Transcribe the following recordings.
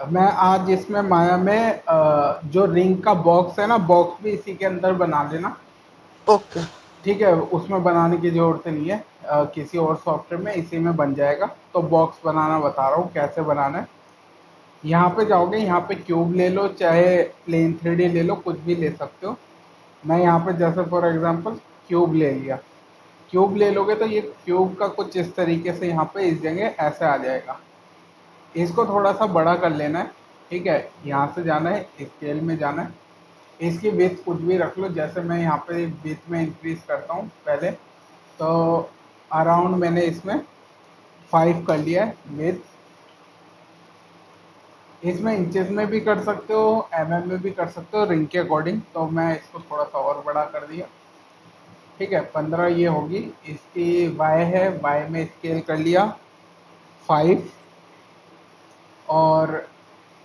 मैं आज इसमें माया में जो रिंग का बॉक्स है ना, बॉक्स भी इसी के अंदर बना लेना। ओके। ठीक है, उसमें बनाने की ज़रूरत नहीं है, किसी और सॉफ्टवेयर में इसी में बन जाएगा। तो बॉक्स बनाना बता रहा हूँ कैसे बनाना है। यहाँ पे जाओगे, यहाँ पे क्यूब ले लो, चाहे प्लेन 3D ले लो, कुछ भी ले सकते हो। मैं यहाँ पे जैसे फॉर एग्जांपल क्यूब ले लिया। क्यूब ले लोगे तो ये क्यूब का कुछ इस तरीके से यहाँ पे इस जगह ऐसे आ जाएगा। इसको थोड़ा सा बड़ा कर लेना है। ठीक है, यहाँ से जाना है, स्केल में जाना है। इसकी विड्थ कुछ भी रख लो, जैसे मैं यहाँ पे विड्थ में इंक्रीज करता हूँ पहले, तो अराउंड मैंने इसमें 5 कर लिया है विड्थ। इसमें इंचेस में भी कर सकते हो, में भी कर सकते हो, रिंग के अकॉर्डिंग। तो मैं इसको थोड़ा सा और बड़ा कर दिया। ठीक है, 15 ये होगी। इसकी वाई है, वाई में स्केल कर लिया 5, और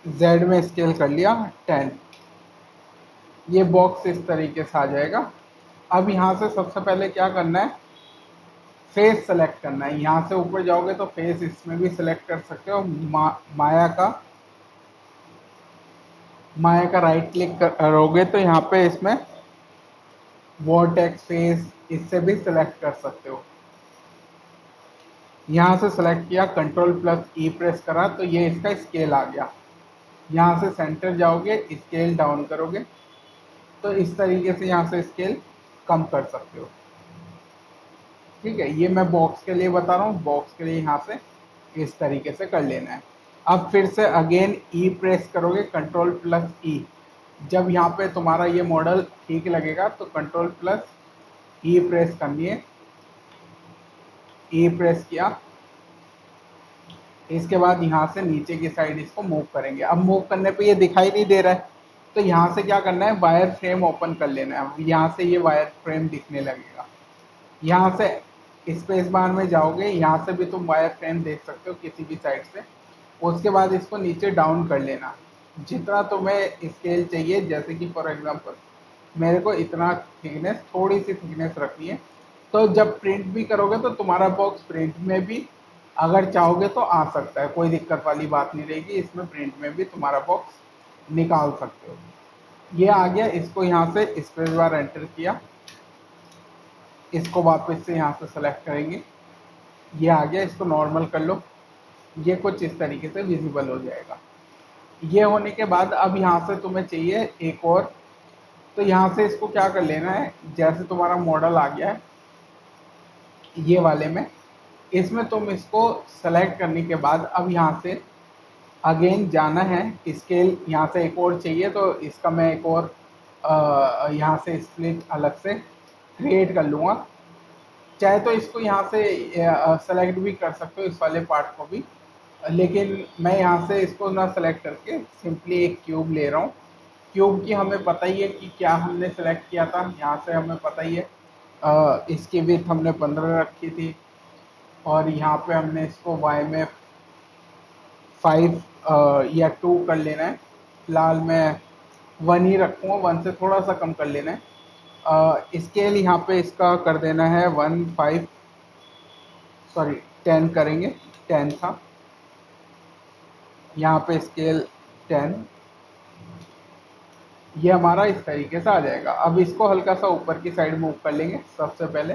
जेड में स्केल कर लिया 10। ये बॉक्स इस तरीके से आ जाएगा। अब यहाँ से सबसे पहले क्या करना है, फेस सेलेक्ट करना है। यहाँ से ऊपर जाओगे तो फेस इसमें भी सिलेक्ट कर सकते हो। माया का राइट क्लिक करोगे तो यहाँ पे इसमें वर्टेक्स फेस, इससे भी सिलेक्ट कर सकते हो। यहाँ से सिलेक्ट किया, कंट्रोल प्लस ई प्रेस करा तो ये इसका स्केल आ गया। यहाँ से सेंटर जाओगे, स्केल डाउन करोगे तो इस तरीके से यहाँ से स्केल कम कर सकते हो। ठीक है, ये मैं बॉक्स के लिए बता रहा हूँ। बॉक्स के लिए यहाँ से इस तरीके से कर लेना है। अब फिर से अगेन ई प्रेस करोगे, कंट्रोल प्लस ई। जब यहाँ पे तुम्हारा ये मॉडल ठीक लगेगा तो कंट्रोल प्लस ई प्रेस करनी है। ई प्रेस किया, इसके बाद यहाँ से नीचे की साइड इसको मूव करेंगे। अब मूव करने पे ये दिखाई नहीं दे रहा है, तो यहाँ से क्या करना है, वायर फ्रेम ओपन कर लेना है। यहाँ से ये वायर फ्रेम दिखने लगेगा। यहाँ से स्पेस बार में जाओगे, यहाँ से भी तुम वायर फ्रेम देख सकते हो किसी भी साइड से। उसके बाद इसको नीचे डाउन कर लेना, जितना तुम्हें स्केल चाहिए। जैसे कि फॉर एग्जांपल मेरे को इतना थिकनेस, थोड़ी सी थिकनेस रखनी है। तो जब प्रिंट भी करोगे तो तुम्हारा बॉक्स प्रिंट में भी अगर चाहोगे तो आ सकता है, कोई दिक्कत वाली बात नहीं रहेगी। इसमें प्रिंट में भी तुम्हारा बॉक्स निकाल सकते हो। ये आ गया। इसको यहाँ से स्पेस बार एंटर किया, इसको वापस से यहाँ से सेलेक्ट करेंगे। ये आ गया, इसको नॉर्मल कर लो। ये कुछ इस तरीके से विजिबल हो जाएगा। ये होने के बाद अब यहाँ से तुम्हें चाहिए एक और, तो यहाँ से इसको क्या कर लेना है, जैसे तुम्हारा मॉडल आ गया है ये वाले में, इसमें तुम इसको सेलेक्ट करने के बाद अब यहाँ से अगेन जाना है। स्केल यहाँ से एक और चाहिए, तो इसका मैं एक और यहाँ से स्प्लिट अलग से क्रिएट कर लूँगा। चाहे तो इसको यहाँ से सेलेक्ट भी कर सकते हो, इस वाले पार्ट को भी, लेकिन मैं यहाँ से इसको ना सेलेक्ट करके सिंपली एक क्यूब ले रहा हूँ। क्यूब की हमें पता ही है कि क्या हमने सेलेक्ट किया था, यहाँ से हमें पता ही है। इसकी विड्थ हमने 15 रखी थी, और यहाँ पे हमने इसको वाई में 5 या 2 कर लेना है। फिलहाल मैं 1 ही रखूँगा, 1 से थोड़ा सा कम कर लेना है। स्केल यहाँ पे इसका कर देना है 1 5, सॉरी 10 करेंगे, 10 था। यहाँ पे स्केल 10। ये हमारा इस तरीके से आ जाएगा। अब इसको हल्का सा ऊपर की साइड मूव कर लेंगे। सबसे पहले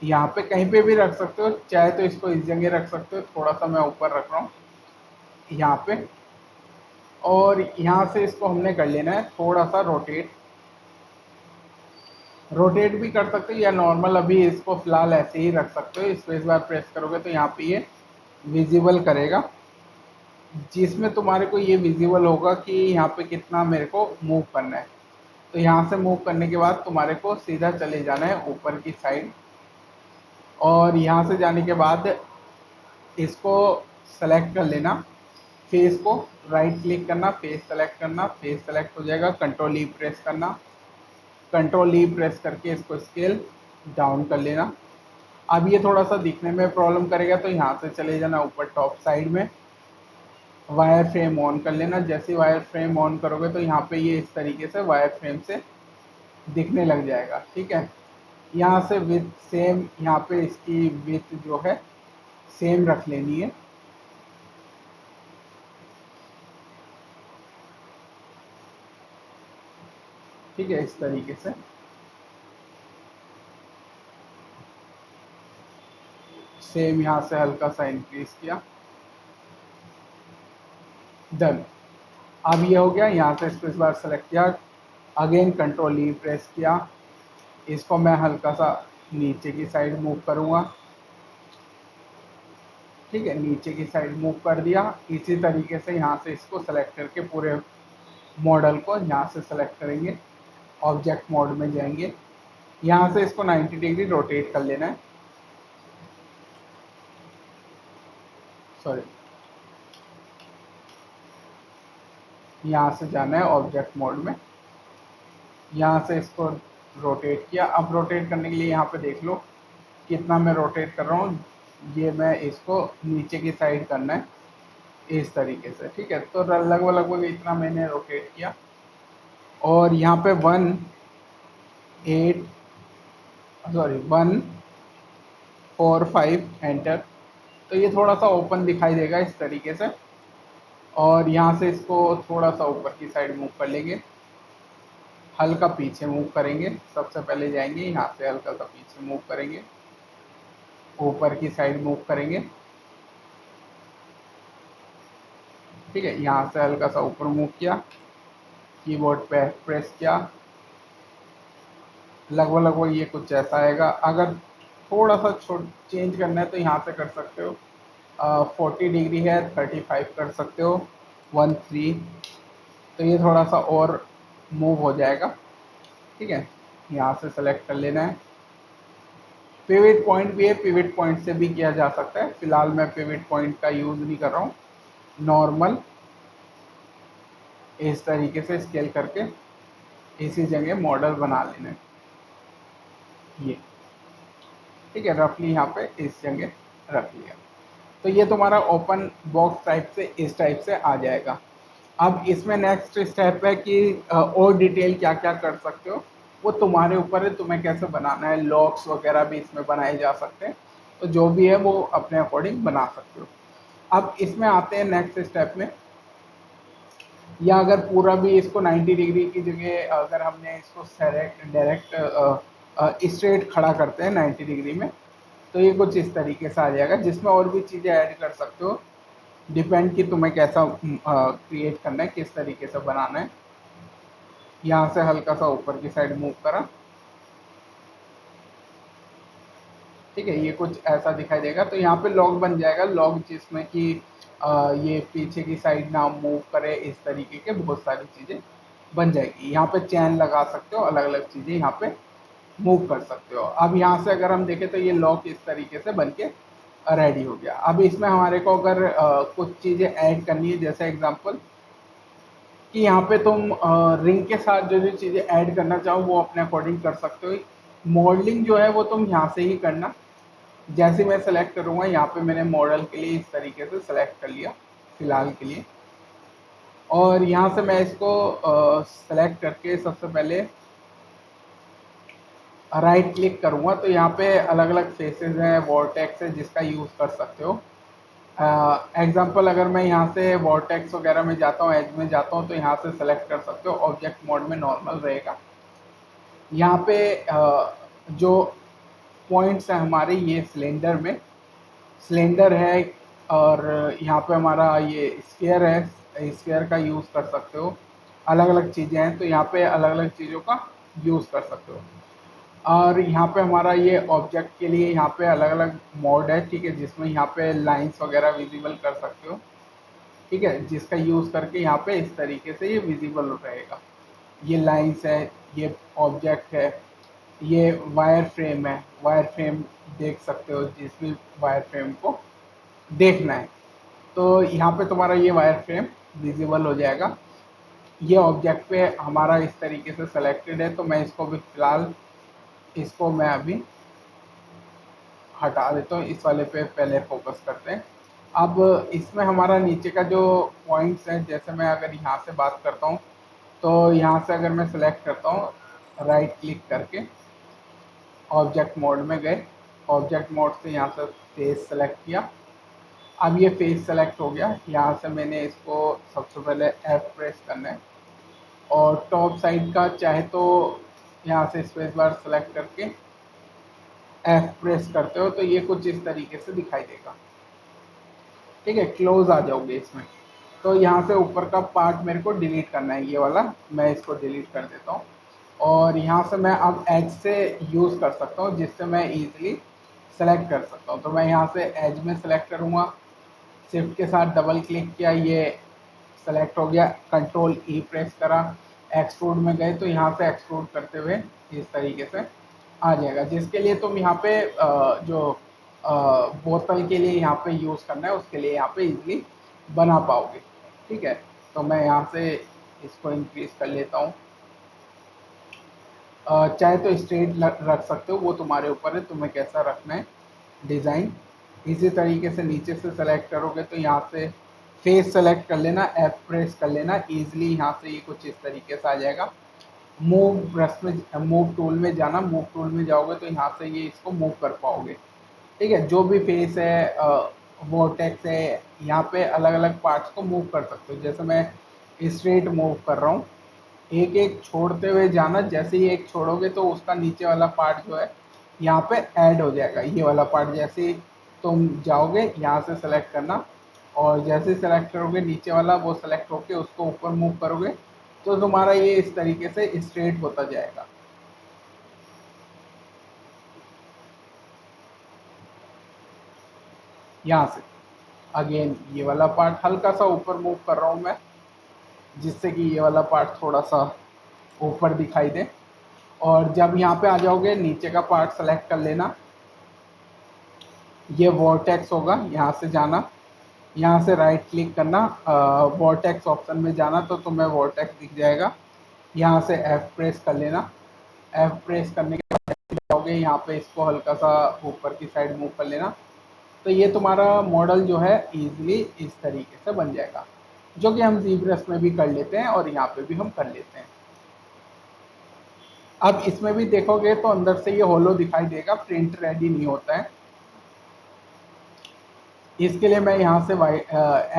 यहाँ पे कहीं पे भी रख सकते हो, चाहे तो इसको इस जगह रख सकते हो। थोड़ा सा मैं ऊपर रख रहा हूँ यहाँ पे, और यहाँ से इसको हमने कर लेना है थोड़ा सा रोटेट। रोटेट भी कर सकते हो या नॉर्मल अभी इसको फिलहाल ऐसे ही रख सकते हो। स्पेस बार प्रेस करोगे तो यहाँ पे ये विजिबल करेगा, जिसमें तुम्हारे को ये विजिबल होगा कि यहाँ पे कितना मेरे को मूव करना है। तो यहाँ से मूव करने के बाद तुम्हारे को सीधा चले जाना है ऊपर की साइड, और यहाँ से जाने के बाद इसको सेलेक्ट कर लेना। फेस को राइट क्लिक करना, फेस सेलेक्ट करना, फेस सेलेक्ट हो जाएगा। कंट्रोल ई प्रेस करना, कंट्रोल ई प्रेस करके इसको स्केल डाउन कर लेना। अब ये थोड़ा सा दिखने में प्रॉब्लम करेगा, तो यहाँ से चले जाना ऊपर टॉप साइड में, वायर फ्रेम ऑन कर लेना। जैसे वायर फ्रेम ऑन करोगे तो यहाँ पे ये इस तरीके से वायर फ्रेम से दिखने लग जाएगा। ठीक है, यहाँ से विथ सेम, यहाँ पे इसकी विथ जो है सेम रख लेनी है। ठीक है, इस तरीके से। सेम यहाँ से हल्का सा इंक्रीज किया, डन। अब ये हो गया। यहाँ से स्पेस बार सेलेक्ट किया, अगेन कंट्रोल ई प्रेस किया, इसको मैं हल्का सा नीचे की साइड मूव करूँगा। ठीक है, नीचे की साइड मूव कर दिया। इसी तरीके से यहाँ से इसको सेलेक्ट करके पूरे मॉडल को यहाँ से सेलेक्ट करेंगे, ऑब्जेक्ट मोड में जाएंगे, यहाँ से इसको 90 डिग्री रोटेट कर लेना है। सॉरी, यहाँ से जाना है ऑब्जेक्ट मोड में, यहाँ से इसको रोटेट किया। अब रोटेट करने के लिए यहाँ पे देख लो कितना मैं रोटेट कर रहा हूँ। ये मैं इसको नीचे की साइड करना है इस तरीके से। ठीक है, तो लगभग लगभग इतना मैंने रोटेट किया, और यहाँ पे 1.4 5 एंटर। तो ये थोड़ा सा ओपन दिखाई देगा इस तरीके से, और यहाँ से इसको थोड़ा सा ऊपर की साइड मूव कर लेंगे, हल्का पीछे मूव करेंगे। सबसे पहले जाएंगे यहाँ से हल्का सा पीछे मूव करेंगे, ऊपर की साइड मूव करेंगे। ठीक है, यहाँ से हल्का सा ऊपर मूव किया, कीबोर्ड पे प्रेस किया, लगभग लगभग ये कुछ ऐसा आएगा। अगर थोड़ा सा चेंज करना है तो यहाँ से कर सकते हो, 40 डिग्री है 35 कर सकते हो, 13। तो ये थोड़ा सा और मूव हो जाएगा। ठीक है, यहाँ से सेलेक्ट कर लेना है। पिवट पॉइंट भी है, पिवट पॉइंट से भी किया जा सकता है। फिलहाल मैं पिवट पॉइंट का यूज़ नहीं कर रहा हूँ, नॉर्मल इस तरीके से स्केल करके इसी जगह मॉडल बना लेना है ये। ठीक है, रफली यहाँ पे इस जगह रख लिया। तो ये तुम्हारा ओपन बॉक्स टाइप से इस टाइप से आ जाएगा। अब इसमें नेक्स्ट स्टेप है कि और डिटेल क्या क्या कर सकते हो, वो तुम्हारे ऊपर है, तुम्हें कैसे बनाना है। लॉक्स वगैरह भी इसमें बनाए जा सकते हैं, तो जो भी है वो अपने अकॉर्डिंग बना सकते हो। अब इसमें आते हैं नेक्स्ट स्टेप में, या अगर पूरा भी इसको 90 डिग्री की जगह अगर हमने इसको डायरेक्ट स्ट्रेट खड़ा करते हैं 90 डिग्री में, तो ये कुछ इस तरीके से आ जाएगा, जिसमें और भी चीज़ें ऐड कर सकते हो। डिपेंड कि तुम्हें कैसा क्रिएट करना है, किस तरीके से बनाना है। यहाँ से हल्का सा ऊपर की साइड मूव करा। ठीक है, ये कुछ ऐसा दिखाई देगा। तो यहाँ पे लॉग बन जाएगा, लॉग जिसमें कि ये पीछे की साइड ना मूव करे, इस तरीके के बहुत सारी चीज़ें बन जाएगी। यहाँ पे चैन लगा सकते हो, अलग अलग चीज़ें यहाँ पे मूव कर सकते हो। अब यहाँ से अगर हम देखें तो ये लॉक इस तरीके से बन के रेडी हो गया। अब इसमें हमारे को अगर कुछ चीज़ें ऐड करनी है, जैसे एग्जांपल कि यहाँ पे तुम रिंग के साथ जो जो चीज़ें ऐड करना चाहो वो अपने अकॉर्डिंग कर सकते हो। मॉडलिंग जो है वो तुम यहाँ से ही करना। जैसे मैं सेलेक्ट करूँगा, यहाँ पे मैंने मॉडल के लिए इस तरीके से सेलेक्ट कर लिया फिलहाल के लिए, और यहाँ से मैं इसको सेलेक्ट करके सबसे पहले राइट क्लिक करूँगा। तो यहाँ पे अलग अलग फेसेस हैं, वॉर्टेक्स है, जिसका यूज़ कर सकते हो। एग्जांपल अगर मैं यहाँ से वॉर्टेक्स वगैरह में जाता हूँ, एज में जाता हूँ, तो यहाँ से सेलेक्ट कर सकते हो, ऑब्जेक्ट मोड में नॉर्मल रहेगा। यहाँ पे जो पॉइंट्स हैं हमारे, ये सिलेंडर में सिलेंडर है, और यहाँ पे हमारा ये स्फीयर है, स्फीयर का यूज़ कर सकते हो। अलग अलग चीज़ें हैं, तो यहाँ पे अलग अलग चीज़ों का यूज़ कर सकते हो। और यहाँ पे हमारा ये ऑब्जेक्ट के लिए यहाँ पे अलग अलग मोड है। ठीक है, जिसमें यहाँ पे लाइंस वगैरह विजिबल कर सकते हो। ठीक है, जिसका यूज़ करके यहाँ पे इस तरीके से ये विजिबल रहेगा। ये लाइंस है, ये ऑब्जेक्ट है, ये वायर फ्रेम है, वायर फ्रेम देख सकते हो, जिस भी वायर फ्रेम को देखना है। तो यहाँ पे तुम्हारा ये वायर फ्रेम विजिबल हो जाएगा। ये ऑब्जेक्ट पे हमारा इस तरीके से सेलेक्टेड है, तो मैं इसको भी फिलहाल इसको मैं अभी हटा देता हूँ। इस वाले पे पहले फोकस करते हैं। अब इसमें हमारा नीचे का जो पॉइंट्स हैं, जैसे मैं अगर यहाँ से बात करता हूँ, तो यहाँ से अगर मैं सेलेक्ट करता हूँ राइट क्लिक करके, ऑब्जेक्ट मोड में गए, ऑब्जेक्ट मोड से यहाँ से फेस सेलेक्ट किया। अब ये फेस सेलेक्ट हो गया। यहाँ से मैंने इसको सबसे पहले F प्रेस करना है, और टॉप साइड का चाहे तो यहाँ से स्पेस बार सेलेक्ट करके एफ प्रेस करते हो तो ये कुछ इस तरीके से दिखाई देगा। ठीक है, क्लोज आ जाओगे इसमें। तो यहाँ से ऊपर का पार्ट मेरे को डिलीट करना है, ये वाला मैं इसको डिलीट कर देता हूँ। और यहाँ से मैं अब एज से यूज़ कर सकता हूँ जिससे मैं इजीली सेलेक्ट कर सकता हूँ। तो मैं यहाँ से एज में सेलेक्ट करूँगा, शिफ्ट के साथ डबल क्लिक किया, ये सेलेक्ट हो गया, कंट्रोल ई प्रेस करा, एक्सट्रूड में गए तो यहाँ से एक्सट्रूड करते हुए इस तरीके से आ जाएगा, जिसके लिए तुम यहाँ पे जो बोतल के लिए यहाँ पे यूज़ करना है उसके लिए यहाँ पे इजीली बना पाओगे। ठीक है, तो मैं यहाँ से इसको इंक्रीज कर लेता हूँ। चाहे तो स्ट्रेट रख सकते हो, वो तुम्हारे ऊपर है तुम्हें कैसा रखना है डिज़ाइन। इसी तरीके से नीचे से सेलेक्ट करोगे तो यहाँ से फेस सेलेक्ट कर लेना, एफ प्रेस कर लेना, ईजिली यहाँ से ये कुछ इस तरीके से आ जाएगा। मूव ब्रश में, मूव टूल में जाना, मूव टूल में जाओगे तो यहाँ से ये इसको मूव कर पाओगे। ठीक है, जो भी फेस है, वोर्टेक्स है, यहाँ पे अलग अलग पार्ट्स को मूव कर सकते हो। जैसे मैं स्ट्रेट मूव कर रहा हूँ, एक एक छोड़ते हुए जाना, जैसे ही एक छोड़ोगे तो उसका नीचे वाला पार्ट जो है यहाँ पे ऐड हो जाएगा। ये वाला पार्ट जैसे ही तुम जाओगे यहाँ से सेलेक्ट करना, और जैसे सेलेक्ट करोगे नीचे वाला वो सेलेक्ट होके उसको ऊपर मूव करोगे तो तुम्हारा ये इस तरीके से स्ट्रेट होता जाएगा। यहाँ से अगेन ये वाला पार्ट हल्का सा ऊपर मूव कर रहा हूँ मैं, जिससे कि ये वाला पार्ट थोड़ा सा ऊपर दिखाई दे। और जब यहाँ पे आ जाओगे नीचे का पार्ट सेलेक्ट कर लेना, ये वॉर्टेक्स होगा, यहाँ से जाना, यहाँ से राइट क्लिक करना, वॉर्टेक्स ऑप्शन में जाना तो तुम्हें वॉर्टेक्स दिख जाएगा। यहाँ से एफ प्रेस कर लेना, एफ प्रेस करने के बाद जाओगे यहाँ पे इसको हल्का सा ऊपर की साइड मूव कर लेना, तो ये तुम्हारा मॉडल जो है इजीली इस तरीके से बन जाएगा, जो कि हम ज़ीब्रस में भी कर लेते हैं और यहाँ पे भी हम कर लेते हैं। अब इसमें भी देखोगे तो अंदर से ये होलो दिखाई देगा, प्रिंट रेडी नहीं होता है। इसके लिए मैं यहाँ से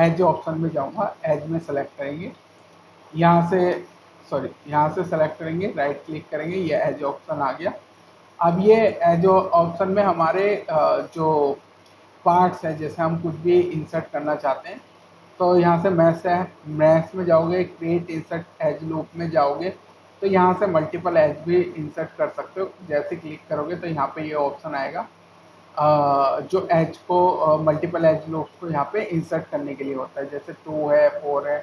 एज ऑप्शन में जाऊँगा, एज में सेलेक्ट करेंगे, यहाँ से यहाँ से सेलेक्ट करेंगे, राइट क्लिक करेंगे, ये एज ऑप्शन आ गया। अब ये एज ऑप्शन में हमारे जो पार्ट्स हैं, जैसे हम कुछ भी इंसर्ट करना चाहते हैं तो यहाँ से मैथ में जाओगे, क्रिएट इंसर्ट एज लूप में जाओगे तो यहाँ से मल्टीपल एज भी इंसर्ट कर सकते हो। जैसे क्लिक करोगे तो यहाँ पे ये ऑप्शन आएगा, जो एज को मल्टीपल एज लूप्स को यहाँ पे इंसर्ट करने के लिए होता है। जैसे 2 है, 4 है,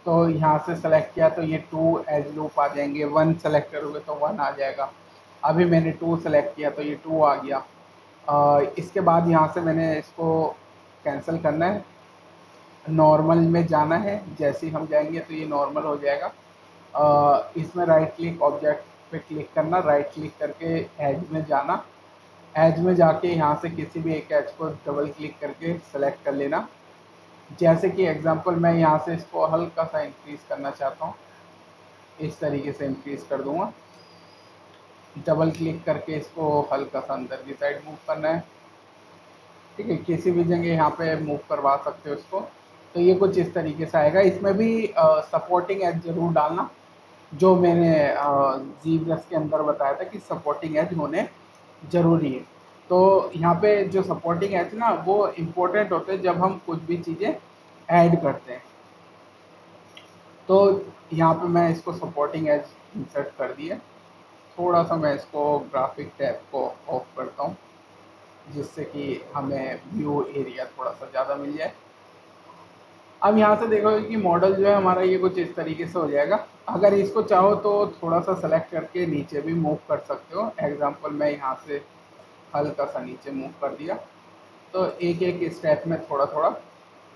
तो यहाँ से सेलेक्ट किया तो ये 2 एज लूप आ जाएंगे, 1 सेलेक्ट करोगे तो 1 आ जाएगा। अभी मैंने 2 सेलेक्ट किया तो ये 2 आ गया। इसके बाद यहाँ से मैंने इसको कैंसिल करना है, नॉर्मल में जाना है, जैसे ही हम जाएंगे तो ये नॉर्मल हो जाएगा। इसमें राइट क्लिक ऑब्जेक्ट पे क्लिक करना, राइट क्लिक करके एज में जाना, एज में जाके यहाँ से किसी भी एक एज को डबल क्लिक करके सेलेक्ट कर लेना। जैसे कि एग्जांपल मैं यहाँ से इसको हल्का सा इंक्रीज करना चाहता हूँ, इस तरीके से इंक्रीज कर दूंगा, डबल क्लिक करके इसको हल्का सा अंदर की साइड मूव करना है। ठीक है, किसी भी जगह यहाँ पे मूव करवा सकते हो इसको। तो ये कुछ इस तरीके से आएगा। इसमें भी सपोर्टिंग एज जरूर डालना, जो मैंने ज़ीब्रस के अंदर बताया था कि सपोर्टिंग एज होने ज़रूरी है। तो यहाँ पे जो सपोर्टिंग एज ना वो इम्पोर्टेंट होते हैं जब हम कुछ भी चीज़ें ऐड करते हैं। तो यहाँ पे मैं इसको सपोर्टिंग एज इंसर्ट कर दिया। थोड़ा सा मैं इसको ग्राफिक टैब को ऑफ करता हूँ, जिससे कि हमें व्यू एरिया थोड़ा सा ज़्यादा मिल जाए। अब यहाँ से देखोगे कि मॉडल जो है हमारा ये कुछ इस तरीके से हो जाएगा। अगर इसको चाहो तो थोड़ा सा सेलेक्ट करके नीचे भी मूव कर सकते हो। एग्जांपल मैं यहाँ से हल्का सा नीचे मूव कर दिया तो एक एक स्टेप में थोड़ा थोड़ा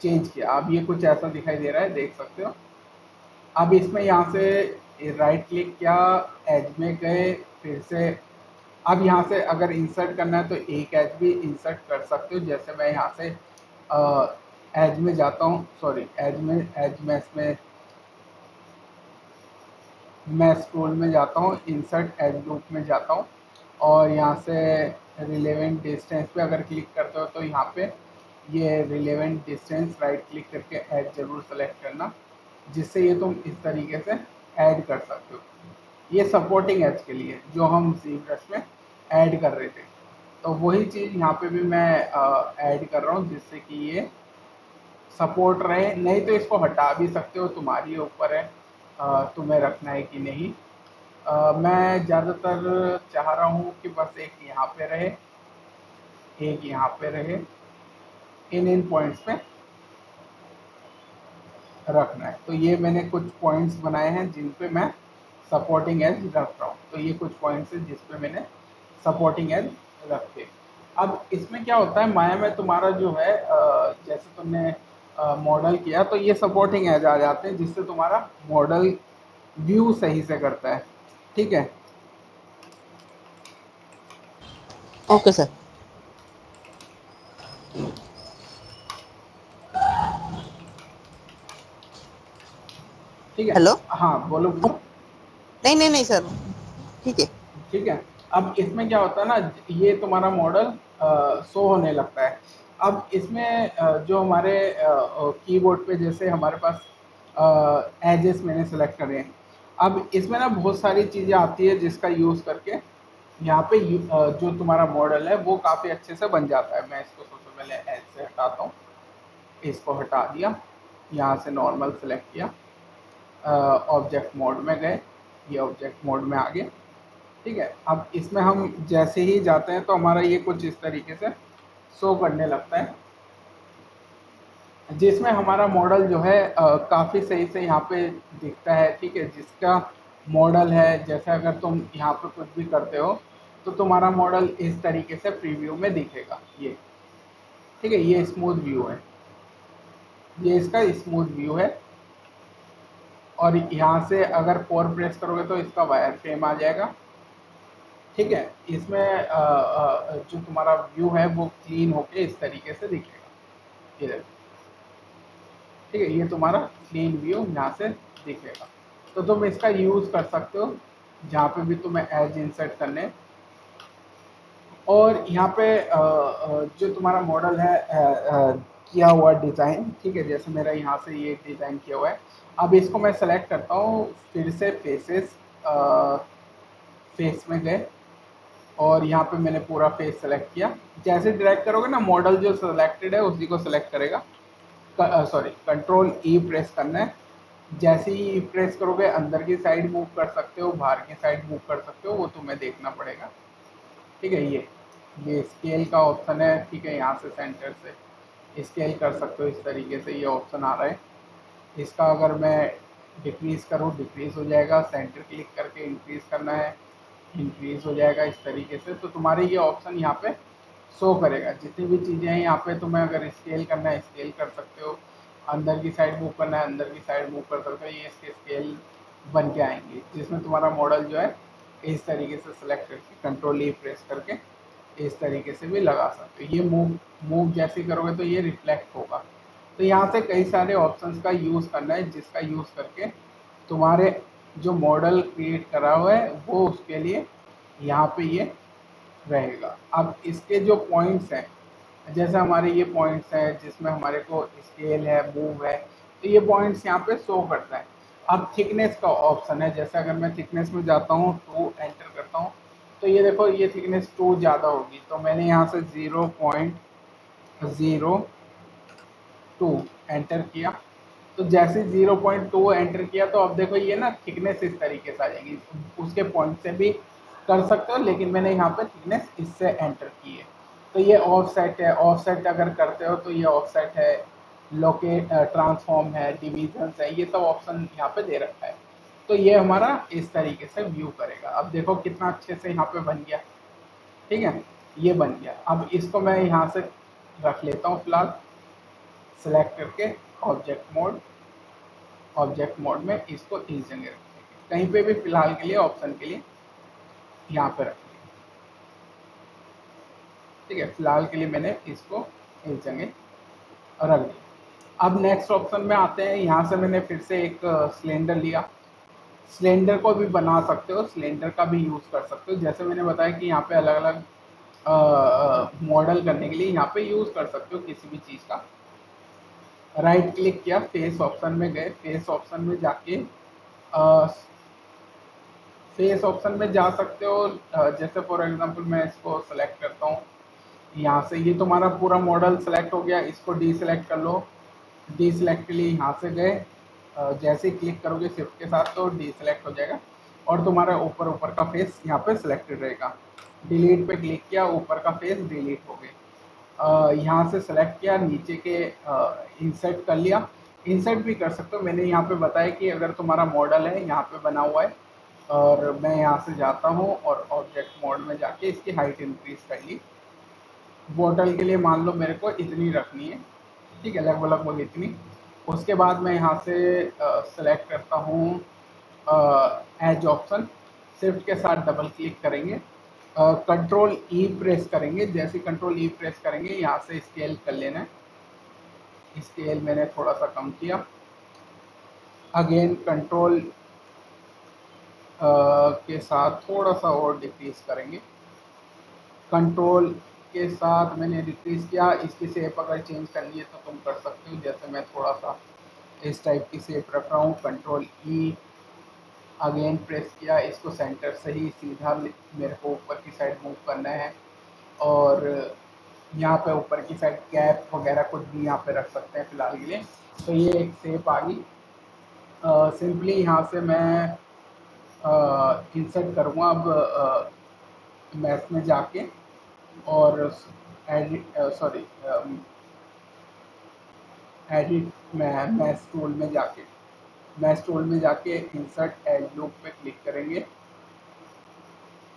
चेंज किया। अब ये कुछ ऐसा दिखाई दे रहा है, देख सकते हो। अब इसमें यहाँ से राइट क्लिक किया, एज में गए, फिर से अब यहाँ से अगर इंसर्ट करना है तो एक एज भी इंसर्ट कर सकते हो। जैसे मैं यहाँ से एज में जाता हूँ, एज मैच में मैच टूल में जाता हूँ, इंसर्ट एज लूप में जाता हूँ, और यहाँ से रिलेवेंट डिस्टेंस पे अगर क्लिक करते हो तो यहाँ पे ये रिलेवेंट डिस्टेंस राइट क्लिक करके एज जरूर सेलेक्ट करना, जिससे ये तुम इस तरीके से ऐड कर सकते हो। ये सपोर्टिंग एज के लिए जो हम ZBrush में ऐड कर रहे थे, तो वही चीज़ यहाँ पे भी मैं ऐड कर रहा हूँ जिससे कि ये सपोर्ट रहे। नहीं तो इसको हटा भी सकते हो, तुम्हारी ऊपर है तुम्हें रखना है कि नहीं। मैं ज़्यादातर चाह रहा हूँ कि बस एक यहाँ पे रहे, एक यहाँ पे रहे, इन पॉइंट्स पे रखना है। तो ये मैंने कुछ पॉइंट्स बनाए हैं जिन पे मैं सपोर्टिंग एज रख रहा हूँ। तो ये कुछ पॉइंट्स हैं जिस पे मैंने सपोर्टिंग एज रखे। अब इसमें क्या होता है, माया में तुम्हारा जो है जैसे तुमने मॉडल किया तो ये सपोर्टिंग एज आ जाते हैं जिससे तुम्हारा मॉडल व्यू सही से करता है। ठीक है, ओके सर। ठीक है। हेलो। हाँ बोलो बोलो। नहीं नहीं नहीं सर, ठीक है। ठीक है, अब इसमें क्या होता है ना, ये तुम्हारा मॉडल शो होने लगता है। अब इसमें जो हमारे कीबोर्ड पे जैसे हमारे पास एजेस मैंने सेलेक्ट करे हैं। अब इसमें ना बहुत सारी चीज़ें आती है जिसका यूज़ करके यहाँ पे जो तुम्हारा मॉडल है वो काफ़ी अच्छे से बन जाता है। मैं इसको सबसे पहले एज से हटाता हूँ, इसको हटा दिया, यहाँ से नॉर्मल सेलेक्ट किया, ऑब्जेक्ट मोड में गए, ये ऑब्जेक्ट मोड में आ गए। ठीक है, अब इसमें हम जैसे ही जाते हैं तो हमारा ये कुछ इस तरीके से शो करने लगता है जिसमें हमारा मॉडल जो है काफ़ी सही से यहाँ पे दिखता है। ठीक है, जिसका मॉडल है, जैसे अगर तुम यहाँ पे कुछ भी करते हो तो तुम्हारा मॉडल इस तरीके से प्रीव्यू में दिखेगा ये। ठीक है, ये स्मूथ व्यू है, ये इसका स्मूथ व्यू है। और यहाँ से अगर 4 प्रेस करोगे तो इसका वायर फ्रेम आ जाएगा। ठीक है, इसमें जो तुम्हारा व्यू है वो क्लीन होके इस तरीके से दिखेगा, ये देखो। ठीक है, ये तुम्हारा क्लीन व्यू यहाँ से दिखेगा। तो तुम इसका यूज़ कर सकते हो जहाँ पे भी तुम्हें एज इंसर्ट करने। और यहाँ पे जो तुम्हारा मॉडल है किया हुआ डिज़ाइन, ठीक है, जैसे मेरा यहाँ से ये डिज़ाइन किया हुआ है। अब इसको मैं सेलेक्ट करता हूँ, फिर से फेसेस, फेस में गए और यहाँ पे मैंने पूरा फेस सेलेक्ट किया। जैसे ड्रैग करोगे ना, मॉडल जो सेलेक्टेड है उसी को सेलेक्ट करेगा। सॉरी, कंट्रोल ई प्रेस करना है। जैसे ही प्रेस करोगे अंदर की साइड मूव कर सकते हो, बाहर की साइड मूव कर सकते हो, वो तुम्हें देखना पड़ेगा। ठीक है, ये स्केल का ऑप्शन है। ठीक है, यहाँ से सेंटर से स्केल कर सकते हो, इस तरीके से ये ऑप्शन आ रहा है। इसका अगर मैं डिक्रीज़ करूँ, डिक्रीज़ हो जाएगा। सेंटर क्लिक करके इंक्रीज़ करना है, इंक्रीज़ हो जाएगा इस तरीके से। तो तुम्हारे ये ऑप्शन यहाँ पे शो करेगा। जितनी भी चीज़ें हैं यहाँ पे तुम्हें अगर स्केल करना है स्केल कर सकते हो, अंदर की साइड मूव करना है अंदर की साइड मूव कर सकते हो। ये इसके स्केल बन के आएंगे जिसमें तुम्हारा मॉडल जो है इस तरीके से सेलेक्ट करके कंट्रोल ई प्रेस करके इस तरीके से भी लगा सकते हो। ये मूव मूव जैसे करोगे तो ये रिफ्लेक्ट होगा। तो यहाँ से कई सारे ऑप्शंस का यूज़ करना है जिसका यूज़ करके तुम्हारे जो मॉडल क्रिएट करा हुआ है वो उसके लिए यहाँ पे ये रहेगा। अब इसके जो पॉइंट्स हैं, जैसे हमारे ये पॉइंट्स हैं जिसमें हमारे को स्केल है, मूव है, तो ये पॉइंट्स यहाँ पे शो करता है। अब थिकनेस का ऑप्शन है, जैसे अगर मैं थिकनेस में जाता हूँ 2 एंटर करता हूँ तो ये देखो ये थिकनेस 2 ज़्यादा होगी। तो मैंने यहाँ से 0.02 एंटर किया। तो जैसे 0.2 एंटर किया तो अब देखो ये ना थिकनेस इस तरीके से आ जाएगी। उसके पॉइंट से भी कर सकते हो, लेकिन मैंने यहाँ पे थिकनेस इससे एंटर की है। तो ये ऑफसेट है, ऑफसेट अगर करते हो तो ये ऑफसेट है, लोकेट, ट्रांसफॉर्म है, डिविजन्स है, ये सब ऑप्शन यहाँ पे दे रखा है। तो ये हमारा इस तरीके से व्यू करेगा। अब देखो कितना अच्छे से यहाँ पे बन गया। ठीक है, ये बन गया। अब इसको मैं यहाँ से रख लेता हूँ फिलहाल, सेलेक्ट करके ऑब्जेक्ट मोड में इसको इस जगह रखेंगे, कहीं पे भी फिलहाल के लिए ऑप्शन के लिए यहाँ पे रखेंगे। ठीक है, फिलहाल के लिए मैंने इसको इस जगह रख दिया। अब नेक्स्ट ऑप्शन में आते हैं। यहाँ से मैंने फिर से एक सिलेंडर लिया। सिलेंडर को भी बना सकते हो, सिलेंडर का भी यूज़ कर सकते हो। जैसे मैंने बताया कि यहाँ पे अलग अलग मॉडल करने के लिए यहाँ पे यूज़ कर सकते हो किसी भी चीज़ का। राइट क्लिक किया, फेस ऑप्शन में गए, फेस ऑप्शन में जाके फेस ऑप्शन में जा सकते हो। जैसे फॉर एग्जांपल मैं इसको सेलेक्ट करता हूँ, यहाँ से ये तुम्हारा पूरा मॉडल सेलेक्ट हो गया, इसको डी सेलेक्ट कर लो। डी सेलेक्ट के लिए यहाँ से गए, जैसे ही क्लिक करोगे शिफ्ट के साथ तो डी सेलेक्ट हो जाएगा और तुम्हारा ऊपर ऊपर का फेस यहाँ पे सिलेक्टेड रहेगा। डिलीट पे क्लिक किया, ऊपर का फेस डिलीट हो गए। यहाँ से सेलेक्ट किया, नीचे के इंसर्ट कर लिया। इंसर्ट भी कर सकते हो, मैंने यहाँ पे बताया कि अगर तुम्हारा मॉडल है यहाँ पे बना हुआ है और मैं यहाँ से जाता हूँ और ऑब्जेक्ट मोड में जाके इसकी हाइट इंक्रीज कर ली। बॉटल के लिए मान लो मेरे को इतनी रखनी है, ठीक है, लगभग इतनी। उसके बाद मैं यहाँ से सेलेक्ट करता हूँ एज ऑप्शन, शिफ्ट के साथ डबल क्लिक करेंगे, कंट्रोल ई प्रेस करेंगे। जैसे कंट्रोल ई प्रेस करेंगे यहाँ से स्केल कर लेना है। स्केल मैंने थोड़ा सा कम किया। अगेन कंट्रोल के साथ थोड़ा सा और डिक्रीज करेंगे। कंट्रोल के साथ मैंने डिक्रीज किया। इसकी शेप अगर चेंज करनी है तो तुम कर सकते हो, जैसे मैं थोड़ा सा इस टाइप की शेप रख रहा हूँ। कंट्रोल ई अगेन प्रेस किया, इसको सेंटर से ही सीधा मेरे को ऊपर की साइड मूव करना है और यहाँ पे ऊपर की साइड कैप वगैरह कुछ भी यहाँ पे रख सकते हैं फिलहाल के लिए। तो ये एक शेप आ गई। सिंपली यहाँ से मैं इंसर्ट करूँगा अब मैथ में जाके और edit sorry edit math tool में जाके इंसर्ट एज लूप पे क्लिक करेंगे।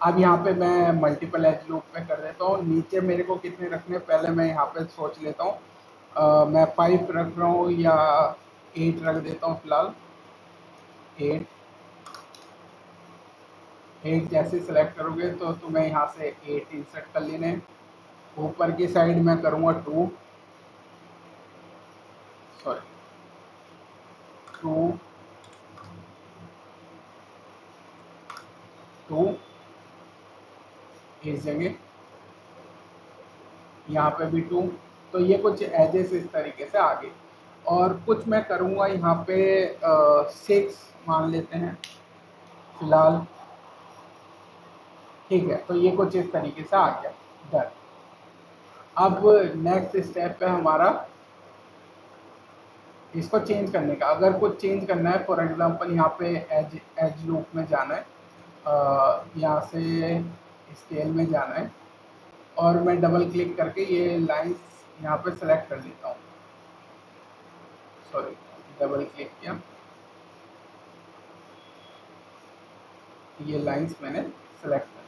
अब यहाँ पे मैं मल्टीपल एज लूप पे कर देता हूँ। नीचे मेरे को कितने रखने पहले मैं यहाँ पे सोच लेता हूँ। मैं 5 रख रहा हूँ या 8 रख देता हूँ फिलहाल। 8 जैसे सेलेक्ट करोगे तो तुम्हें यहाँ से 8 इंसर्ट कर लेने। ऊपर की साइड मैं करूँगा 2 इस जगह, यहाँ पे भी 2। तो ये कुछ एजेस इस तरीके से आगे, और कुछ मैं करूँगा यहाँ पे 6 मान लेते हैं फिलहाल, ठीक है। तो ये कुछ इस तरीके से आ गया, डन। अब नेक्स्ट स्टेप पे हमारा इसको चेंज करने का, अगर कुछ चेंज करना है फॉर एग्जांपल यहाँ पे एज लूप में जाना है, यहाँ से स्केल में जाना है और मैं डबल क्लिक करके ये लाइंस यहाँ पे सेलेक्ट कर लेता हूँ। सॉरी, डबल क्लिक किया, ये लाइंस मैंने सेलेक्ट कर ली।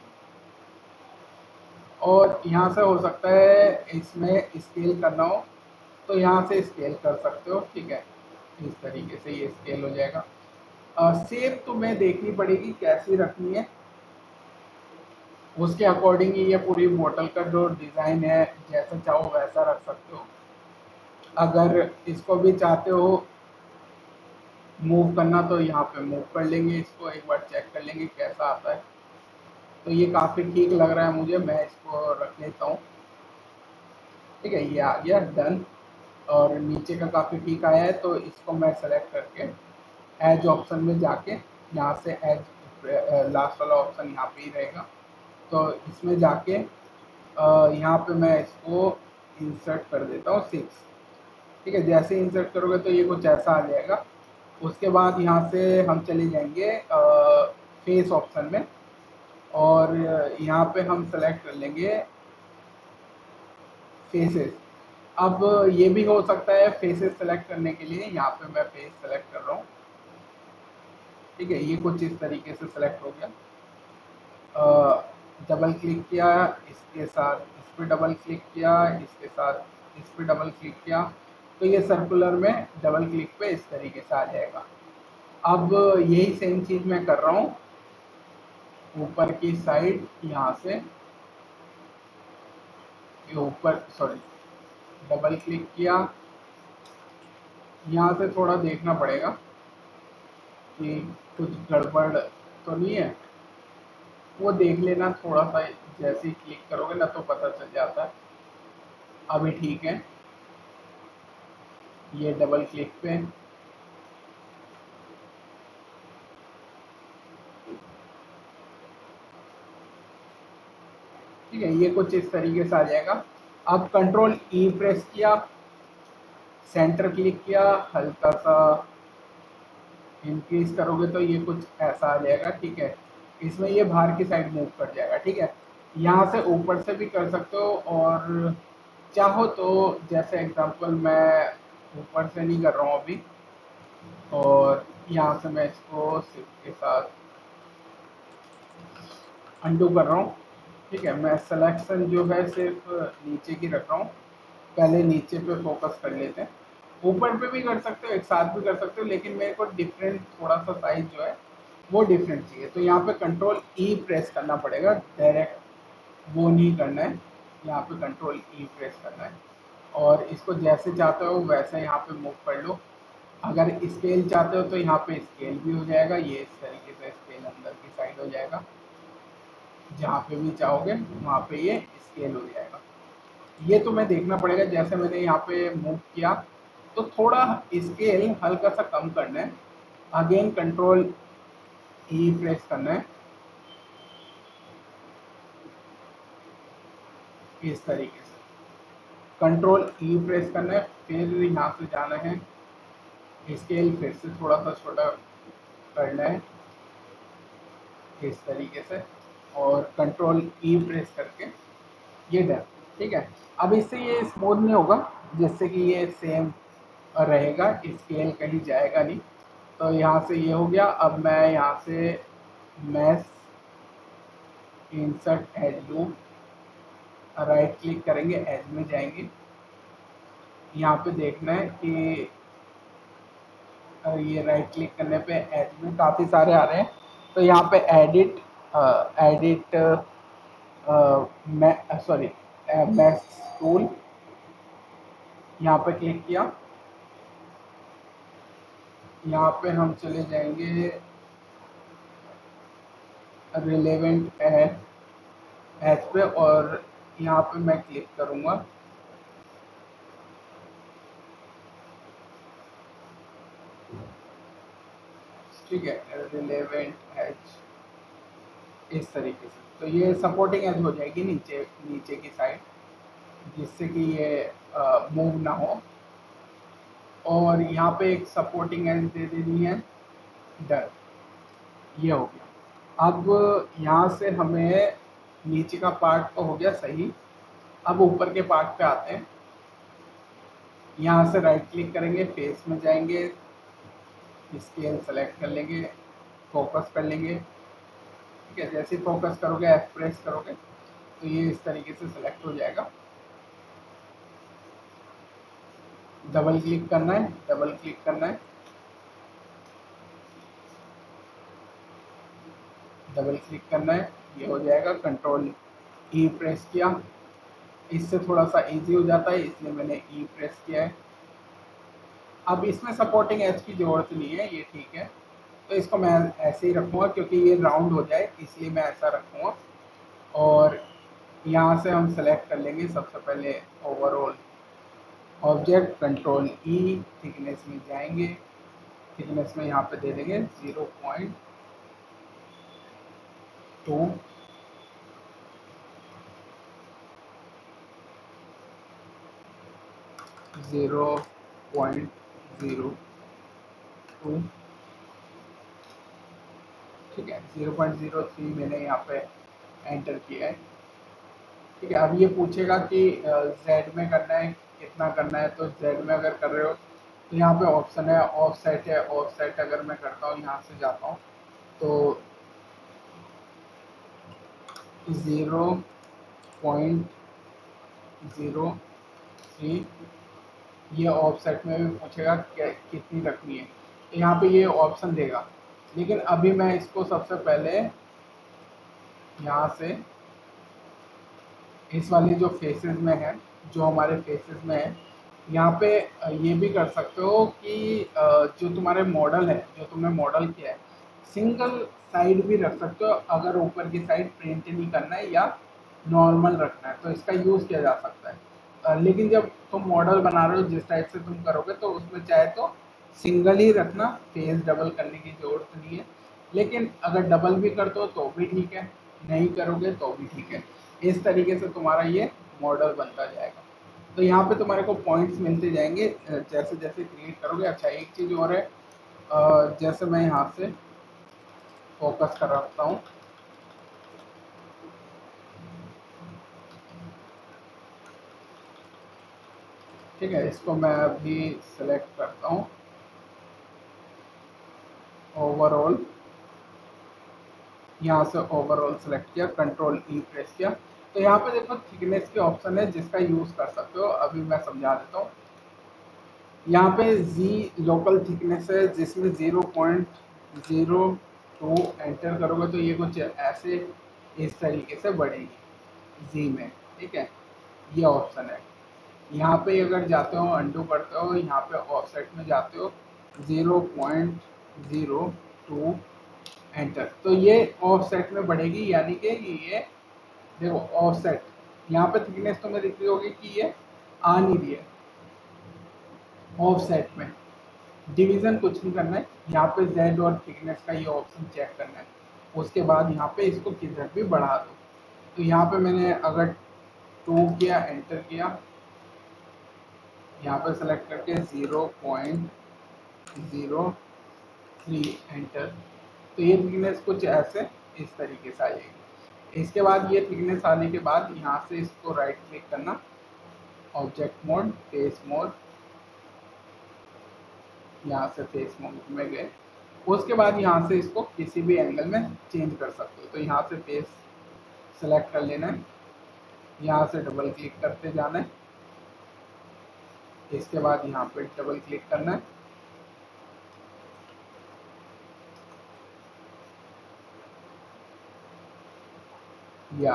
और यहाँ से हो सकता है इसमें स्केल करना हो तो यहाँ से स्केल कर सकते हो, ठीक है। इस तरीके से ये स्केल हो जाएगा। शेप तुम्हें देखनी पड़ेगी कैसी रखनी है, उसके अकॉर्डिंग ही ये पूरी बोतल का जो डिज़ाइन है जैसा चाहो वैसा रख सकते हो। अगर इसको भी चाहते हो मूव करना तो यहाँ पे मूव कर लेंगे, इसको एक बार चेक कर लेंगे कैसा आता है। तो ये काफ़ी ठीक लग रहा है मुझे, मैं इसको रख लेता हूँ, ठीक है। ये आ गया, डन। और नीचे का काफ़ी ठीक आया है तो इसको मैं सेलेक्ट करके एज ऑप्शन में जाके यहाँ से एज लास्ट वाला ऑप्शन यहाँ पे ही रहेगा, तो इसमें जाके यहाँ पे मैं इसको इंसर्ट कर देता हूँ 6, ठीक है। जैसे इंसर्ट करोगे तो ये कुछ ऐसा आ जाएगा। उसके बाद यहाँ से हम चले जाएंगे फेस ऑप्शन में और यहाँ पे हम सेलेक्ट कर लेंगे फेसेस। अब ये भी हो सकता है फेसेस सेलेक्ट करने के लिए यहाँ पे मैं फेस सेलेक्ट कर रहा हूँ, ठीक है। ये कुछ इस तरीके से सेलेक्ट हो गया। डबल क्लिक किया इसके साथ, इस पर डबल क्लिक किया इसके साथ, इस पर डबल क्लिक किया, तो ये सर्कुलर में डबल क्लिक पे इस तरीके से आ जाएगा। अब यही सेम चीज़ मैं कर रहा हूँ ऊपर की साइड, यहाँ से ये ऊपर, सॉरी, डबल क्लिक किया, यहाँ से थोड़ा देखना पड़ेगा कि कुछ गड़बड़ तो नहीं है, वो देख लेना थोड़ा सा, जैसे ही क्लिक करोगे ना तो पता चल जाता है। अभी ठीक है, ये डबल क्लिक पे ठीक है, ये कुछ इस तरीके से आ जाएगा। अब कंट्रोल ई प्रेस किया, सेंटर क्लिक किया, हल्का सा इंक्रीज करोगे तो ये कुछ ऐसा आ जाएगा। ठीक है, इसमें ये बाहर की साइड मूव कर जाएगा। ठीक है, यहाँ से ऊपर से भी कर सकते हो, और चाहो तो जैसे एग्जांपल मैं ऊपर से नहीं कर रहा हूँ अभी, और यहाँ से मैं इसको शिफ्ट के साथ अंडू कर रहा हूँ। ठीक है, मैं सिलेक्शन जो है सिर्फ नीचे की रख रहा हूँ, पहले नीचे पे फोकस कर लेते हैं। ऊपर पे भी कर सकते हो, एक साथ भी कर सकते हो, लेकिन मेरे को डिफरेंट थोड़ा सा साइज जो है वो डिफरेंट चाहिए, तो यहाँ पे कंट्रोल ई प्रेस करना पड़ेगा, डायरेक्ट वो नहीं करना है, यहाँ पे कंट्रोल ई प्रेस करना है, और इसको जैसे चाहते हो वैसे यहाँ पे मूव कर लो। अगर स्केल चाहते हो तो यहाँ पे स्केल भी हो जाएगा, ये इस तरीके से स्केल अंदर की साइड हो जाएगा, जहाँ पे भी चाहोगे वहाँ पे ये स्केल हो जाएगा। ये तो मैं देखना पड़ेगा, जैसे मैंने यहाँ पे मूव किया तो थोड़ा स्केल हल्का सा कम करना है, अगेन कंट्रोल ई प्रेस करना है इस तरीके से, कंट्रोल ई प्रेस करना है, फिर यहाँ से जाना है, स्केल फिर से थोड़ा सा छोटा करना है इस तरीके से, और कंट्रोल ई प्रेस करके ये डन। ठीक है, अब इससे ये स्मूथ नहीं होगा, जिससे कि ये सेम रहेगा, स्केल कहीं जाएगा नहीं। तो यहाँ से ये हो गया। अब मैं यहाँ से mash insert edge loop, right click करेंगे, एज में जाएंगे, यहाँ पे देखना है कि ये राइट क्लिक करने पे एज में काफ़ी सारे आ रहे हैं, तो यहाँ पे edit edit sorry mash tool, यहाँ पे क्लिक किया, यहाँ पे हम चले जाएंगे रिलेवेंट एज पे, और यहाँ पे मैं क्लिक करूँगा, ठीक है, रिलेवेंट एज इस तरीके से, तो ये सपोर्टिंग एज हो जाएगी नीचे नीचे की साइड, जिससे कि ये मूव ना हो, और यहाँ पे एक सपोर्टिंग एज दे देनी है, डन, ये हो गया। अब यहाँ से हमें नीचे का पार्ट तो हो गया सही, अब ऊपर के पार्ट पे आते हैं। यहाँ से राइट क्लिक करेंगे, फेस में जाएंगे, स्केल सेलेक्ट कर लेंगे, फोकस कर लेंगे। ठीक है, जैसे ही फोकस करोगे, एफ प्रेस करोगे तो ये इस तरीके से सेलेक्ट हो जाएगा। डबल क्लिक करना है, डबल क्लिक करना है, डबल क्लिक करना है, ये हो जाएगा। कंट्रोल ई प्रेस किया, इससे थोड़ा सा इजी हो जाता है, इसलिए मैंने ई प्रेस किया है। अब इसमें सपोर्टिंग एज की ज़रूरत नहीं है, ये ठीक है, तो इसको मैं ऐसे ही रखूँगा, क्योंकि ये राउंड हो जाए इसलिए मैं ऐसा रखूँगा। और यहाँ से हम सेलेक्ट कर लेंगे सबसे पहले ओवरऑल ऑब्जेक्ट, कंट्रोल ई, थिकनेस में जाएंगे, थिकनेस में यहाँ पे दे देंगे 0.2, 0.02, ठीक है, 0.03 मैंने यहाँ पे एंटर किया है। ठीक है, अब ये पूछेगा कि जेड में करना है, कितना करना है, तो जेड में अगर कर रहे हो तो यहाँ पे ऑप्शन है ऑफसेट, है ऑफसेट अगर मैं करता हूँ, यहाँ से जाता हूँ तो 0.03, ये ऑफसेट में भी पूछेगा कितनी रखनी है, तो यहाँ पे ये ऑप्शन देगा, लेकिन अभी मैं इसको सबसे पहले यहाँ से इस वाले जो फेसेस में है, जो हमारे फेसेस में है, यहाँ पे ये भी कर सकते हो कि जो तुम्हारे मॉडल है, जो तुमने मॉडल किया है, सिंगल साइड भी रख सकते हो, अगर ऊपर की साइड प्रिंट नहीं करना है या नॉर्मल रखना है तो इसका यूज़ किया जा सकता है। लेकिन जब तुम मॉडल बना रहे हो जिस टाइप से तुम करोगे तो उसमें चाहे तो सिंगल ही रखना, फेस डबल करने की ज़रूरत नहीं है, लेकिन अगर डबल भी कर दो तो भी ठीक है, नहीं करोगे तो भी ठीक है। इस तरीके से तुम्हारा ये मॉडल बनता जाएगा। तो यहाँ पे तुम्हारे को पॉइंट्स मिलते जाएंगे जैसे जैसे क्रिएट करोगे। अच्छा, एक चीज़ और है, जैसे मैं यहाँ से फोकस कर रखता हूँ, ठीक है, इसको मैं अभी सेलेक्ट करता हूँ ओवरऑल। यहाँ से ओवरऑल सेलेक्ट किया, कंट्रोल ई प्रेस किया, तो यहाँ पे देखो थिकनेस के ऑप्शन है जिसका यूज कर सकते हो। अभी मैं समझा देता हूँ। यहाँ पे जी लोकल थिकनेस है जिसमें 0.02 एंटर करोगे तो ये कुछ ऐसे इस तरीके से बढ़ेगी जी में, ठीक है, ये ऑप्शन है। यहाँ पे अगर जाते हो अंडू करते हो, यहाँ पे ऑफसेट में जाते हो 0.02 एंटर, तो ये ऑफसेट में बढ़ेगी, यानी कि ये देखो ऑफसेट यहाँ पे थिकनेस तुम्हें दिख रही होगी कि ये आ नहीं रही है ऑफसेट में। डिवीजन कुछ नहीं करना है, यहाँ पे जेड और थिकनेस का ये ऑप्शन चेक करना है। उसके बाद यहाँ पे इसको किधर भी बढ़ा दो। तो यहाँ पे मैंने अगर 2 किया, एंटर किया, यहाँ पे सेलेक्ट करके 0.03 एंटर, तो ये थिकनेस कुछ ऐसे इस तरीके से आ जाएगी। इसके बाद ये थिकनेस आने के बाद यहाँ से इसको राइट क्लिक करना, ऑब्जेक्ट मोड, फेस मोड, यहाँ से फेस मोड में गए। उसके बाद यहाँ से इसको किसी भी एंगल में चेंज कर सकते हो। तो यहाँ से फेस सेलेक्ट कर लेना है, यहाँ से डबल क्लिक करते जाना है, इसके बाद यहाँ पे डबल क्लिक करना है, या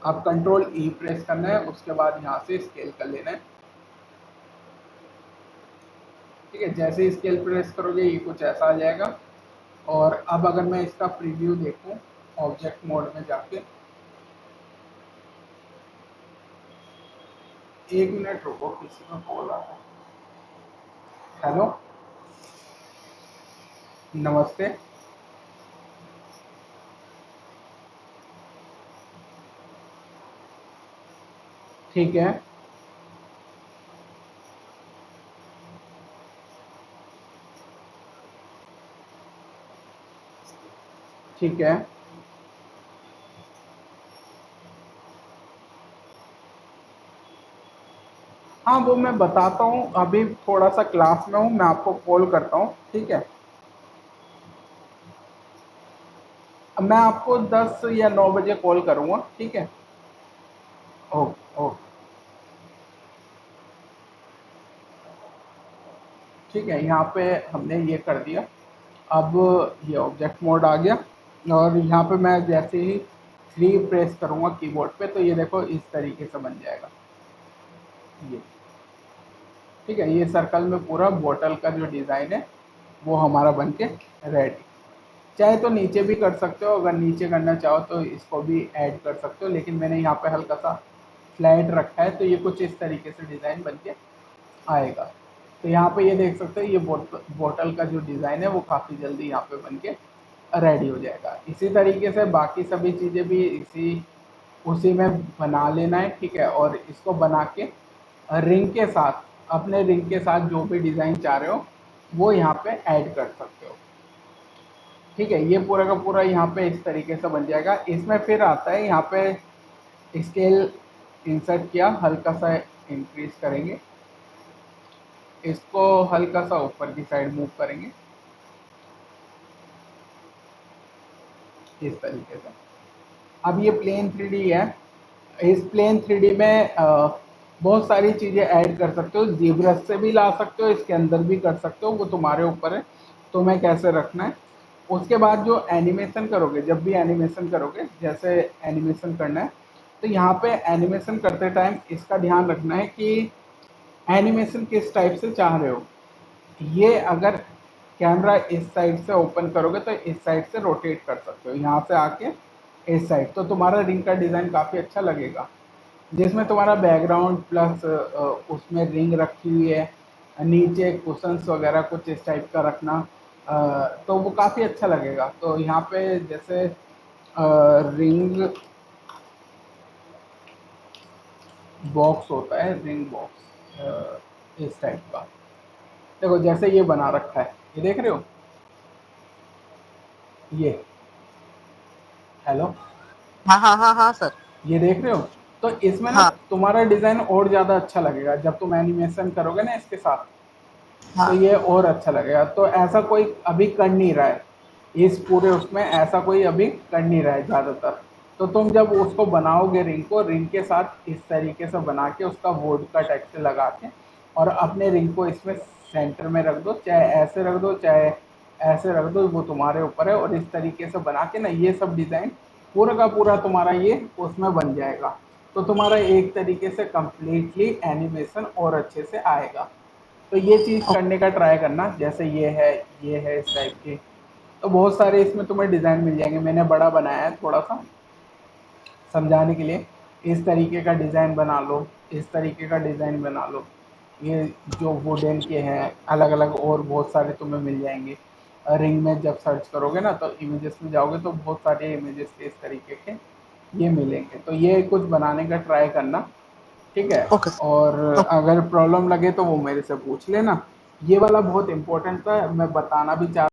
अब कंट्रोल ई प्रेस करना है, उसके बाद यहाँ से स्केल कर लेना है, ठीक है। जैसे ही स्केल प्रेस करोगे ये कुछ ऐसा आ जाएगा। और अब अगर मैं इसका प्रीव्यू देखूं ऑब्जेक्ट मोड में जाके, 1 मिनट रुको, किसी का कॉल आ रहा है। हेलो, नमस्ते। ठीक है, ठीक है। हाँ, वो मैं बताता हूँ, अभी थोड़ा सा क्लास में हूँ, मैं आपको कॉल करता हूँ, ठीक है। अब मैं आपको 10 या 9 बजे कॉल करूँगा, ठीक है। ओके ओके, ठीक है। यहाँ पे हमने ये कर दिया। अब ये ऑब्जेक्ट मोड आ गया, और यहाँ पे मैं जैसे ही 3 प्रेस करूँगा कीबोर्ड पे तो ये देखो इस तरीके से बन जाएगा ये, ठीक है। ये सर्कल में पूरा बोतल का जो डिज़ाइन है वो हमारा बन के रेडी। चाहे तो नीचे भी कर सकते हो, अगर नीचे करना चाहो तो इसको भी ऐड कर सकते हो, लेकिन मैंने यहाँ पे हल्का सा फ्लैट रखा है तो ये कुछ इस तरीके से डिज़ाइन बन के आएगा। तो यहाँ पे ये देख सकते हो ये बोतल का जो डिज़ाइन है वो काफ़ी जल्दी यहाँ पे बन के रेडी हो जाएगा। इसी तरीके से बाकी सभी चीज़ें भी उसी में बना लेना है, ठीक है। और इसको बना के रिंग के साथ, अपने रिंग के साथ जो भी डिज़ाइन चाह रहे हो वो यहाँ पे ऐड कर सकते हो, ठीक है। ये पूरा का पूरा यहाँ पे इस तरीके से बन जाएगा। इसमें फिर आता है यहाँ पे स्केल इंसर्ट किया, हल्का सा इंक्रीज करेंगे, इसको हल्का सा ऊपर की साइड मूव करेंगे इस तरीके से। अब ये प्लेन 3D है, इस प्लेन 3D में बहुत सारी चीज़ें ऐड कर सकते हो, जीब्रश से भी ला सकते हो, इसके अंदर भी कर सकते हो, वो तुम्हारे ऊपर है तुम्हें कैसे रखना है। उसके बाद जो एनिमेशन करोगे, जब भी एनिमेशन करोगे, जैसे एनिमेशन करना है तो यहाँ पे एनिमेशन करते टाइम इसका ध्यान रखना है कि एनिमेशन किस टाइप से चाह रहे हो। ये अगर कैमरा इस साइड से ओपन करोगे तो इस साइड से रोटेट कर सकते हो, यहाँ से आके इस साइड, तो तुम्हारा रिंग का डिज़ाइन काफ़ी अच्छा लगेगा, जिसमें तुम्हारा बैकग्राउंड प्लस उसमें रिंग रखी हुई है, नीचे कुशंस वगैरह कुछ इस टाइप का रखना, तो वो काफ़ी अच्छा लगेगा। तो यहाँ पे जैसे रिंग बॉक्स होता है, रिंग बॉक्स इस टाइप का। देखो जैसे ये बना रखा है, ये देख रहे हो, ये, हेलो, हाँ हाँ हाँ हाँ सर। ये देख रहे हो। तो इसमें ना हाँ तुम्हारा डिजाइन और ज्यादा अच्छा लगेगा जब तुम एनिमेशन करोगे ना इसके साथ, तो हाँ। ये और अच्छा लगेगा। तो ऐसा कोई अभी कर नहीं रहा है, इस पूरे उसमें ऐसा कोई अभी कर नहीं रहा है ज्यादातर। तो तुम जब उसको बनाओगे रिंग को, रिंग के साथ इस तरीके से बना के उसका वुड का टेक्स्ट लगा के और अपने रिंग को इसमें सेंटर में रख दो, चाहे ऐसे रख दो चाहे ऐसे रख दो, वो तुम्हारे ऊपर है। और इस तरीके से बना के ना ये सब डिजाइन पूरा का पूरा तुम्हारा ये उसमें बन जाएगा। तो तुम्हारा एक तरीके से कंप्लीटली एनिमेशन और अच्छे से आएगा। तो ये चीज़ करने का ट्राई करना। जैसे ये है इस टाइप के, तो बहुत सारे इसमें तुम्हें डिज़ाइन मिल जाएंगे। मैंने बड़ा बनाया है थोड़ा सा समझाने के लिए। इस तरीके का डिज़ाइन बना लो, इस तरीके का डिज़ाइन बना लो। ये जो वुडन के हैं अलग अलग और बहुत सारे तुम्हें मिल जाएंगे। रिंग में जब सर्च करोगे ना तो इमेजेस में जाओगे तो बहुत सारे इमेजेस के इस तरीके के ये मिलेंगे। तो ये कुछ बनाने का ट्राई करना, ठीक है। Okay sir. और ओके। अगर प्रॉब्लम लगे तो वो मेरे से पूछ लेना। ये वाला बहुत इंपॉर्टेंट था, मैं बताना भी चाह